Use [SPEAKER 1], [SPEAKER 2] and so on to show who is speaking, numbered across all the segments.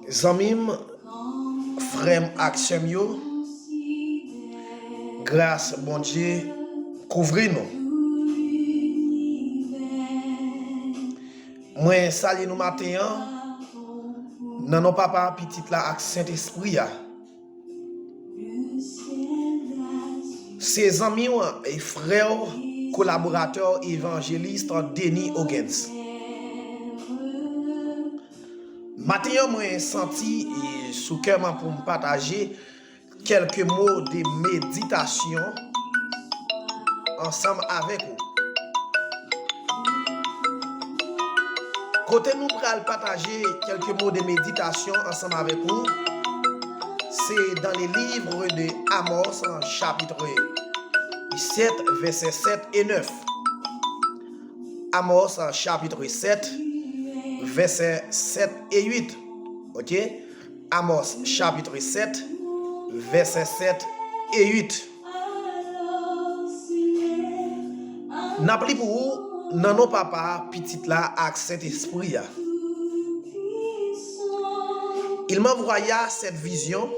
[SPEAKER 1] Zamim, frère action yo, grâce bon Dieu, couvrir nous. Moi salue nous matin nan nos papa petit là avec Saint-Esprit. Ses amis et frères collaborateurs évangélistes Denis Ogens. Matin moi senti et sous cœur pour me partager quelques mots de méditation ensemble avec vous. Côté nous pral partager quelques mots de méditation ensemble avec vous, c'est dans les livres de Amos en chapitre 7, versets 7 et 9. Amos en chapitre 7, versets 7 et 8. Ok? Amos chapitre 7, versets 7 et 8. N'appli pour vous, nan nos papa, petit là, avec Saint-Esprit. Il m'envoya cette vision.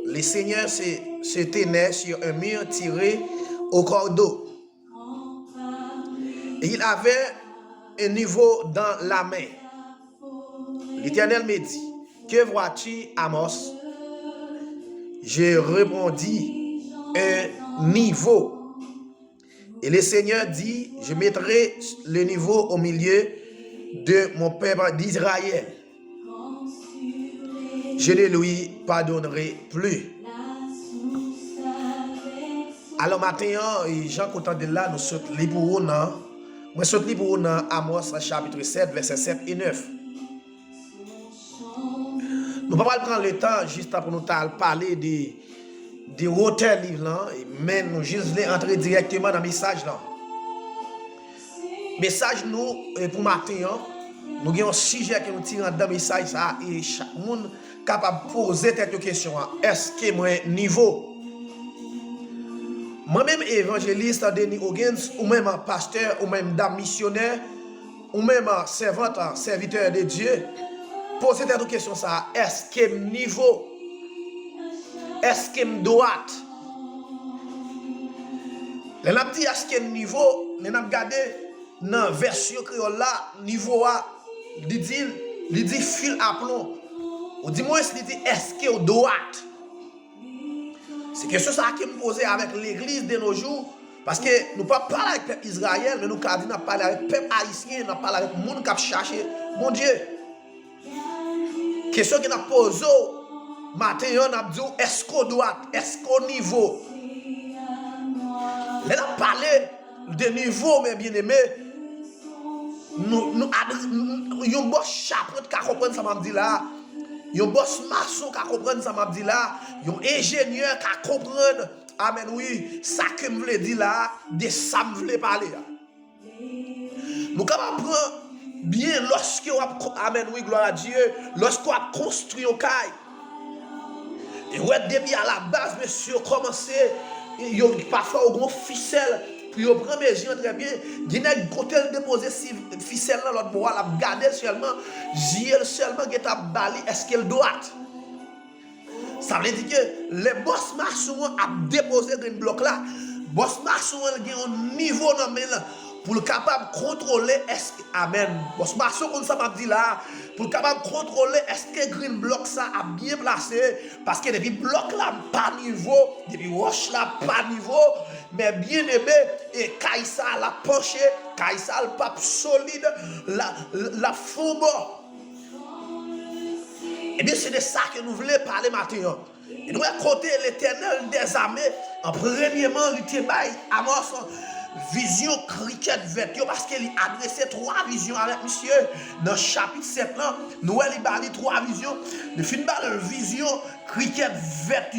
[SPEAKER 1] Le Seigneur se tenait sur un mur tiré au cordeau. Et il avait un niveau dans la main. L'Éternel me dit, que vois-tu, Amos? Je répondis, un niveau. Et le Seigneur dit, je mettrai le niveau au milieu de mon peuple d'Israël. Je ne lui pardonnerai plus. Alors matin, Jean content de là, nous sommes libres pour nous. Moi, sommes libres pour nous, Amos chapitre 7, versets 7 et 9. Nous ne pouvons pas prendre le temps juste pour nous parler de auteur livre, mais nous juste entrer directement dans le message là. Message nous, pour matin, nous avons un sujet que nous tirons dans le message ça, et chaque monde est capable de poser cette question. Est-ce que moi niveau? Moi-même évangéliste Denis Ogens, ou même pasteur, ou même dame missionnaire, ou même servante, serviteur de Dieu, posez cette question ça. Est-ce que niveau? Est-ce que me droite? Les n'a dit est-ce que niveau? Les n'a regardé dans version créole là, niveau a, il dit fil à plomb. Ou dis-moi il dit est-ce que droite? C'est quelque chose qui me posait avec l'église de nos jours. Parce que nous ne parlons pas avec le peuple Israël, mais nous parlons avec le peuple haïtien, nous parlons avec le monde qui a cherché mon Dieu. Question qui nous pose, matin, on a dit est-ce qu'on droite, est-ce qu'on niveau? Là, on a parlé de niveau, mes bien-aimés. Nous avons un bon chapeau qui comprend ça, m'a dit là. Yon boss maçon qui comprend ça m'a dit là, yon ingénieur qui comprend amen oui, ça que me veut dire là, de ça me veut parler là. Nous capable prendre bien lorsque on amen oui gloire à Dieu, lorsqu'on a construit un caille. Et ouais depuis à la base monsieur commencé yon parfois au gros ficelle puis au premier mesure très bien, Guinée côté déposer ficelle là l'autre bois la garder seulement, jiel seulement qui t'a bali est-ce qu'elle doit. Ça veut dire que les boss maçons a déposé un bloc là, boss maçon il a un niveau dans là pour capable contrôler est-ce que amen. Boss maçon comme ça m'a dit là pour capable contrôler est-ce que green block ça a bien placé parce que depuis bloc là pas niveau, depuis roche là pas niveau, mais bien aimé et Kaïsa la penché, Kaïsa le pape solide, la fombo. Et bien c'est de ça que nous voulons parler maintenant. Et nous avons côté l'Éternel des armées en premièrement il te bail Amos vision cricket vert parce qu'il a adressé 3 visions avec monsieur dans chapitre 7 là nous il bali 3 visions le fin bal vision cricket vert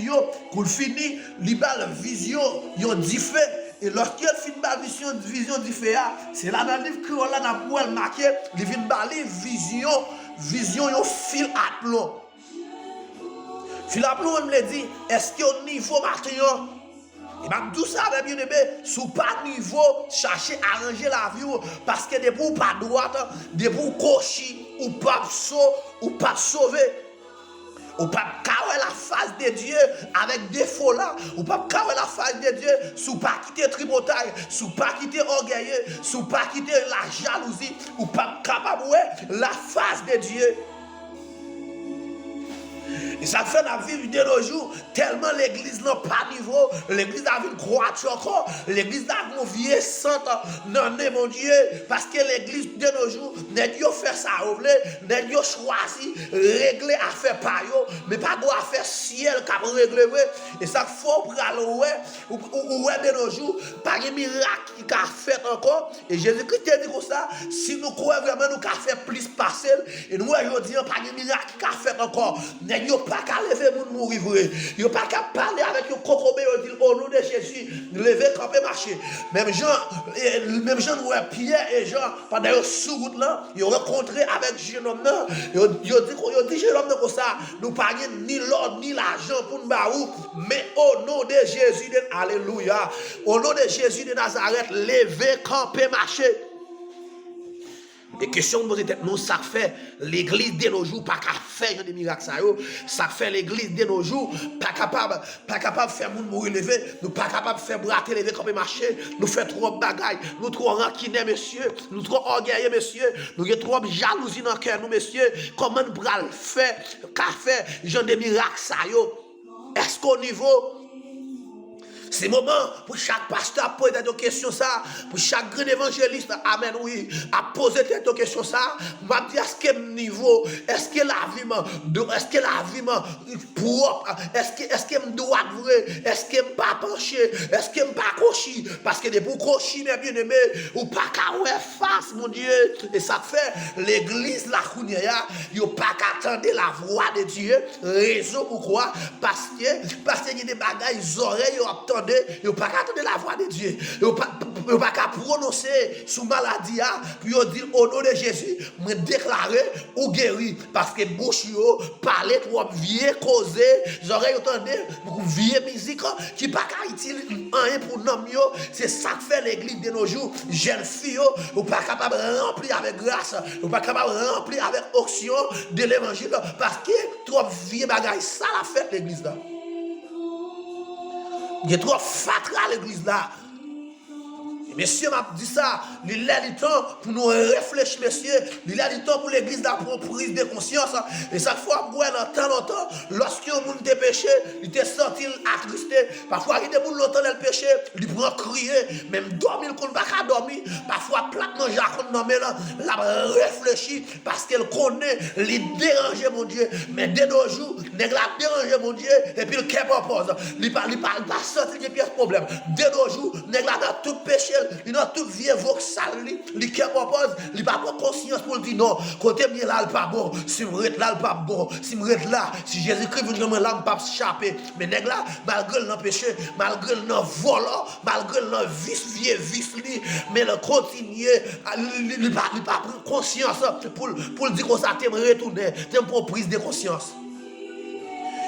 [SPEAKER 1] pour finir il bal vision yo dit fait et lorsqu'il fin bal vision dit fait c'est là dans le livre que là n'a pour marqué il fin bali vision yo fil à plomb fil à plomb me dit est-ce que au niveau matin Et bien, tout ça, bien aimé, sous pas niveau, chercher à arranger la vie, parce que des pour pas droite, des pour cocher, ou pas sauver. Ou pas carrer la face de Dieu avec des faux là. Ou pas carrer la face de Dieu sous pas quitter tripotaille, sous pas quitter orgueilleux, sous pas quitter la jalousie. Ou pas capable la face de Dieu. Et ça fait la vie de nos jours, tellement l'église n'a pas niveau, l'église a une croix encore, l'église a une vieille sainte, non, mon Dieu, parce que l'église de nos jours, n'est pas faire ça, n'est pas choisi, régler affaire par eux, mais pas doit faire ciel comme régler, et ça faut prendre, ou de nos jours, pas de miracle qui a fait encore, et Jésus-Christ dit comme ça, si nous croyons vraiment, nous avons fait plus passer, et nous, aujourd'hui, pas de miracle qui a fait encore, n'est pas qu'à lever mon mourir vrai. Yo pas qu'à parler avec un cocobé dit au nom de Jésus, lever camper marcher. Même Jean Pierre et Jean pendant sous route là, ils ont rencontré avec jeune homme là. Yo dit jeune homme comme ça, nous pas ni l'or ni l'argent pour nous baou, mais au nom de Jésus de alléluia. Au nom de Jésus de Nazareth, lever camper marcher. Et question de poser tête, nous, ça fait l'église de nos jours, pas qu'à faire des miracles, ça fait l'église de nos jours, pas capable de faire moun mourir lever, nous pas capable de faire brater lever comme marcher, nous fait trop de bagailles, nous trop rancinés, messieurs, nous trop orgueilleux, messieurs, nous avons trop jalousie dans le cœur, nous, messieurs, comment nous pouvons faire, qu'à faire, genre des miracles, est-ce qu'au niveau, c'est le moment pour chaque pasteur à poser des questions ça, pour chaque grand évangéliste, amen, oui, à poser des questions ça, m'a dit est-ce que niveau, est-ce que la vie propre, est-ce que me doit vrai, est-ce que me pas pencher, est-ce que me pas cocher, parce que des pour cocher, mes bien-aimés, ou pas qu'à face, mon Dieu, et ça fait l'église la kounia, yo pas qu'attendre la voix de Dieu, raison pourquoi, parce que y a des bagailles, les oreilles, yo attendent. Ils n'ont pas qu'à attendre la voix de Dieu. Ils n'ont pas qu'à prononcer sous maladie, puis dire au nom de Jésus, me déclarer ou guérir. Parce que bouche yo parler trop vieux causer, j'aurais entendu vieux musique qui pas qu'à utiliser rien pour nom yo. C'est ça que fait l'église de nos jours. Jeunes filles, ou pas capable de remplir avec grâce, ou pas capable de remplir avec onction de l'évangile. Parce que trop vieux bagaille, ça la fait l'église là. Il y a trop fatra à l'église là. Et messieurs, m'a dit ça. Il a du temps pour nous réfléchir, messieurs. Il a du temps pour l'église d'avoir prise de conscience. Et chaque fois, moi, dans longtemps, lorsqu'un monde te péché, il te senti attristé. Parfois, il y a des gens longtemps dans le péché, il prend crier, même dormir, qu'on ne va pas dormir. Parfois, platement, Jacques, non, mais là, réfléchit parce qu'elle connaît les déranger, mon Dieu. Mais dès nos jours, il a dérangé, mon Dieu, et puis le cœur propose. Il ne parle pas sortir de pièce problème. Dès nos jours, il a dans tout péché. Il a tout vieux voxal, il qui propose, il n'a pas conscience pour dire non, côté bien là, il pas bon, si je reste là, il pas bon, si je reste là, si Jésus-Christ vient là, il pas échapper. Mais nèg là, malgré le péché, malgré le volant, malgré le vice, mais il continue, il n'a pas pris conscience pour dire que ça t'aime retourner, t'aime pour prise de conscience.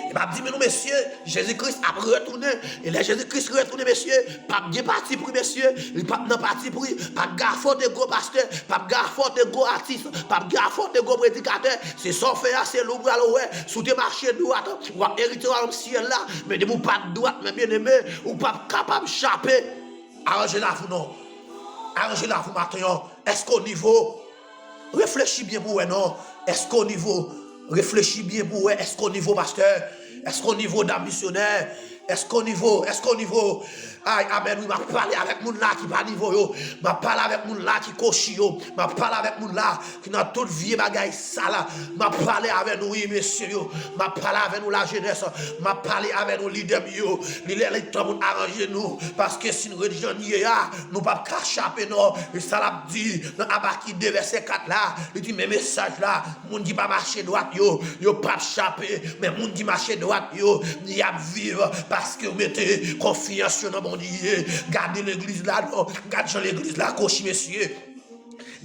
[SPEAKER 1] Et m'a dit, mais nous, messieurs, Jésus-Christ a retourné. Et là, Jésus-Christ retourné, messieurs, pas bien parti pris, messieurs, il pas dans parti pris, pas gaffon de gros pasteur, pas gaffon de gros artiste, pas gaffon de gros prédicateur. C'est son fait, c'est l'ouvre à l'ouest, sous des marchés de droite, ou à hériter dans le ciel là, mais de vous pas de droite, mais bien aimé, ou pas capable de chapper. Arrangez-la, vous non. Arrangez-la, vous maintenant. Est-ce qu'au niveau, réfléchis bien pour vous, non? Est-ce qu'au niveau, réfléchis bien pour vous, est-ce qu'au niveau pasteur? Est-ce qu'au niveau d'un missionnaire? Est-ce qu'au niveau, amen, oui, m'a parlé avec moun là qui pas niveau yo, m'a parlé avec moun là qui cochi yo, m'a parlé avec moun là qui n'a toute vie bagaille ça là, m'a parlé avec nous, oui, messieurs yo, m'a parlé avec nous la jeunesse, m'a parlé avec nous leaders yo, il est temps pour arranger nous, parce que si nous religion n'y a, nous pas échapper non, et ça l'a dit, dans Abaki 2 verset 4 là, il dit, mes messages là, moun qui pas marcher droite yo pas échapper, mais moun qui marcher droite yo, y a vivre, parce que vous mettez confiance dans mon Dieu. Gardez l'église là, non. Gardez l'église là, coach, messieurs.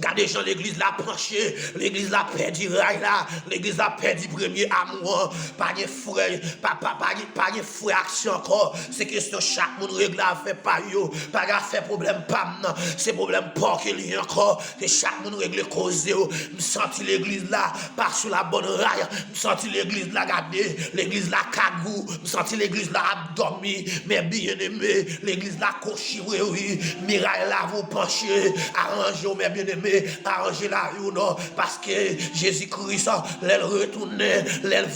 [SPEAKER 1] Gardez gens l'église la penché, l'église la perdu rail là, l'église la perdu premier amour, pas de frère, pas de frère action encore. C'est question chaque monde règle à faire pas yo, pas à faire problème pas non, c'est problème pas qu'il y a encore, que chaque monde règle cause yo. Me senti l'église là pas sur la bonne rail, me senti l'église là garder, l'église là cagou, me senti l'église là abdormi, mais bien aimé, l'église là cochiré oui, miraille là vous penchez, arrangez mes bien aimé, arrangez la vie non, parce que Jésus-Christ, elle retournait, elle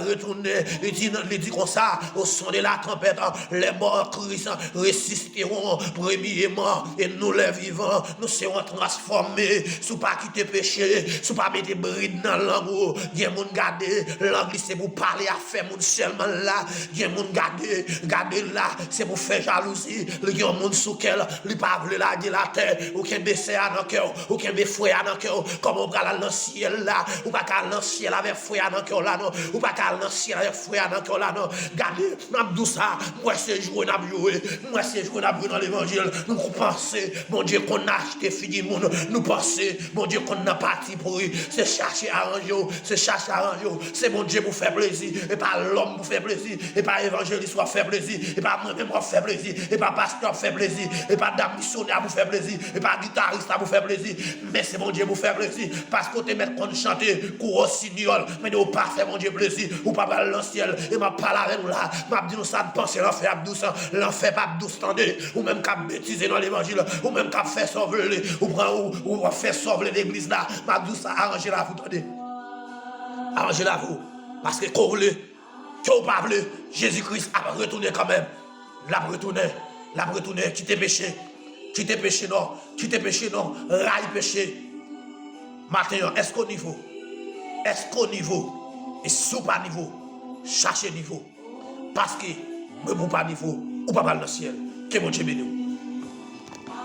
[SPEAKER 1] retournait, il dit comme ça, au son de la tempête, les morts Christ ressusciteront premièrement, et nous les vivants, nous serons transformés, sous pas quitter péché, sous pas mettre bride dans l'amour, il y a moun garder, l'anglais c'est pour parler à faire moun seulement là, il y a moun garder là, c'est pour faire jalousie, il y a moun sous quel, il pas veut la la terre, ou qu'un baisser à dans cœur, ou qu'un frère dans cœur, comme on va dans le ciel là, ou pas qu'à dans le ciel avec frère dans cœur là non, ou pas qu'à dans le ciel avec frère dans cœur là non. Regardez, n'a dit ça, moi c'est jouer n'a jouer, moi c'est jouer n'a dans l'évangile, nous pensons, mon Dieu qu'on a acheté fini monde, nous pensons, mon Dieu qu'on a parti pour lui, c'est chercher arranger, c'est mon Dieu pour faire plaisir, et pas l'homme pour faire plaisir, et pas évangéliste pour faire plaisir, et pas moi-même pour faire plaisir, et pas pasteur pour faire plaisir, et pas dame missionnaire pour faire plaisir, et pas guitariste pour faire plaisir, mais c'est mon Dieu pour faire plaisir, parce que tu mettre qu'on chante, cours signol, mais nous pas faire mon Dieu plaisir, ou pas parler dans le ciel, et m'a parlé avec nous là, m'a dit nous ça de penser l'enfer abdouce, l'enfer pas abdouce tendez, ou même qu'à bêtiser dans l'évangile, ou même qu'à faire sauver, ou faire sauver l'église là, m'a dit ça arranger la vous tendez, arranger la vous, parce que qu'on voulait, qu'on pas voulait, Jésus-Christ a retourné quand même, l'a retourné, qui t'es péché non, raille péché. Maintenant, est-ce qu'au niveau, et sous pas niveau, cherchez niveau, parce que, me bon pas niveau, ou pas mal dans le ciel, que mon Dieu bénisse.